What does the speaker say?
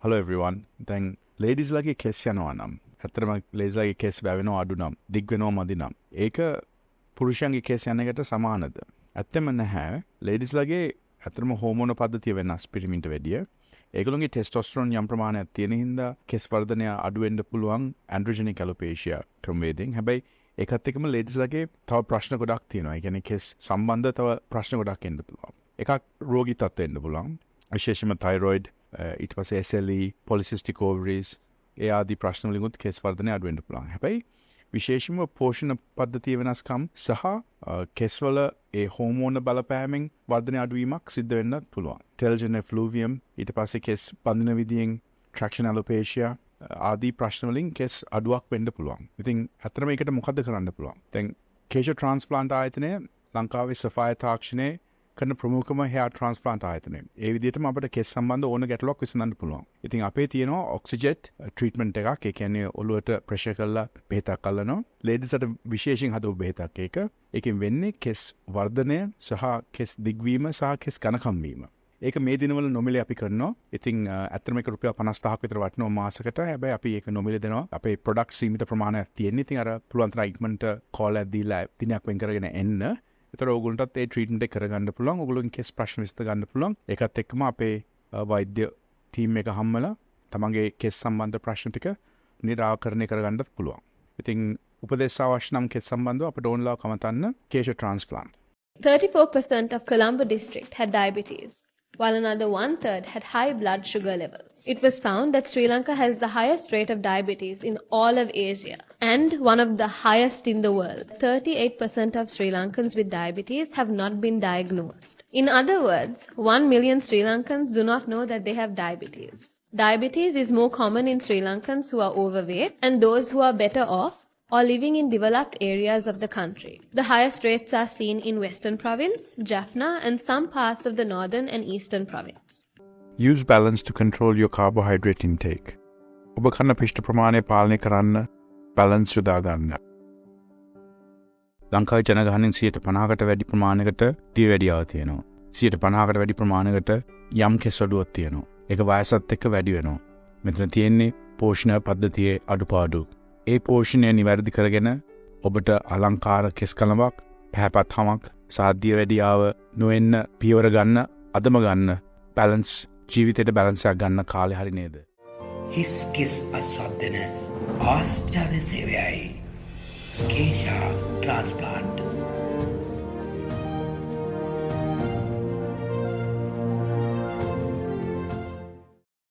Hello everyone. දැන් ladies ලගේ කෙස් යනවා නම් ඇත්තටම ladies ලගේ කෙස් වැවෙනවා අඩු නම් දිග් වෙනවා මදි නම් ඒක පුරුෂයන්ගේ කෙස් යන එකට සමානද? ඇත්තම නැහැ. ladies ලගේ ඇත්තටම හෝමෝන පද්ධතිය වෙනස් පිරිමින්ට වැඩිය. ඒගොල්ලෝගේ ටෙස්ටොස්ටරෝන් යම් ප්‍රමාණයක් තියෙන හින්දා කෙස් වර්ධනය අඩු වෙන්න පුළුවන් ඇන්ඩ්‍රොජෙනික් ඇලෝපේෂියා ක්‍රමවේදයෙන්. හැබැයි ඒකත් එක්කම ladies ලගේ තව ප්‍රශ්න ගොඩක් තියෙනවා. ඒ කියන්නේ කෙස් සම්බන්ධ තව ප්‍රශ්න ගොඩක් එන්න පුළුවන්. එකක් රෝගී තත්ත්වෙ එන්න පුළුවන්. විශේෂයෙන්ම thyroid ඊට පස්සේ SLE, polycystic ovaries ඒ ආදී ප්‍රශ්න වලින් උත් කෙස් වර්ධනය අඩු වෙන්න පුළුවන්. හැබැයි විශේෂයෙන්ම පෝෂණ පද්ධතිය වෙනස්කම් සහ කෙස්වල ඒ හෝමෝන බලපෑමෙන් වර්ධනය අඩුවීමක් සිද්ධ වෙන්න පුළුවන්. ටෙල්ජන් එෆ්ලූවියම් ඊට පස්සේ කෙස් බඳින විදියෙන් traction alopecia ආදී ප්‍රශ්න වලින් කෙස් අඩුවක් වෙන්න පුළුවන්. ඉතින් අතරම ඒකට මොකද්ද කරන්න පුළුවන්? දැන් keshatransplant ආයතනය ලංකාවේ Sapphire තාක්ෂණයේ කරන ප්‍රමුඛම hair transplant ආයතනය. ඒ විදිහටම අපිට කෙස් සම්බන්ධ ඕන ගැටලුවක් විසඳන්න පුළුවන්. ඉතින් අපේ තියෙනවා ඔක්සිජෙට් ට්‍රීට්මන්ට් එකක්. ඒ කියන්නේ ඔළුවට ප්‍රෙෂර් කරලා බෙහෙතක් අල්ලනවා. ලේඩිස්ට විශේෂයෙන් හදපු බෙහෙතක් ඒක. ඒකෙන් වෙන්නේ කෙස් වර්ධනය සහ කෙස් දිග්වීම සහ කෙස් ඝනකම් වීම. ඒක මේ දිනවල නොමිලේ අපි කරනවා. ඉතින් ඇත්තටම ඒක රුපියල් 50000ක් විතර වටිනවා මාසෙකට. හැබැයි අපි ඒක නොමිලේ දෙනවා. අපේ ප්‍රොඩක්ට් සීමිත ප්‍රමාණයක් තියෙන. ඉතින් අර පුළුවන් තරම් ඉක්මනට කෝල් එකක් දීලා දිනයක් වෙන් කරගෙන එන්න. ඒතර ඕගොල්ලන්ටත් ඒ ට්‍රීට්මන්ට් එක කරගන්න පුළුවන්. ඕගොල්ලෝගේ කෙස් ප්‍රශ්න විසඳ ගන්න පුළුවන්. ඒකත් එක්කම අපේ වෛද්‍ය ටීම් එක හම්මලා තමන්ගේ කෙස් සම්බන්ධ ප්‍රශ්න ටික නිරාකරණය කරගන්නත් පුළුවන්. ඉතින් උපදෙස් අවශ්‍ය නම් කෙස් සම්බන්ධව අපට ඕනලා කමතන්න keshatransplant. 34% of Colombo district had diabetes, while another one-third had high blood sugar levels. It was found that Sri Lanka has the highest rate of diabetes in all of Asia and one of the highest in the world. 38% of Sri Lankans with diabetes have not been diagnosed. In other words, 1 million Sri Lankans do not know that they have diabetes. Diabetes is more common in Sri Lankans who are overweight and those who are better off or living in developed areas of the country. The highest rates are seen in Western Province, Jaffna and some parts of the Northern and Eastern Province. Use balance to control your carbohydrate intake. ඔබ කන පිෂ්ඨ ප්‍රමාණය පාලනය කරන්න balance යොදා ගන්න. ලංකාවේ ජනගහනයෙන් 50%කට වැඩි ප්‍රමාණයකට දියවැඩියාව තියෙනවා. 50%කට වැඩි ප්‍රමාණයකට යම් කෙස් අඩුවක් තියෙනවා. ඒක වයසත් එක්ක වැඩි වෙනවා. මෙතන තියෙන්නේ පෝෂණ පද්ධතියේ අඩුපාඩු. ඒ පෝෂණය නිවැරදි කරගෙන ඔබට අලංකාර කෙස් කලමක්, පැහැපත් හමක්, සාධ්‍ය වැඩියාව නොවෙන්න පියවර ගන්න, අදම ගන්න, බැලන්ස් ජීවිතේට බැලන්ස් එකක් ගන්න කාලේ හරි නේද? හිස් කෙස් අස්වද්දන ආශ්චර්ය සේවයයි කේෂා ට්‍රාන්ස්ප්ලාන්ට්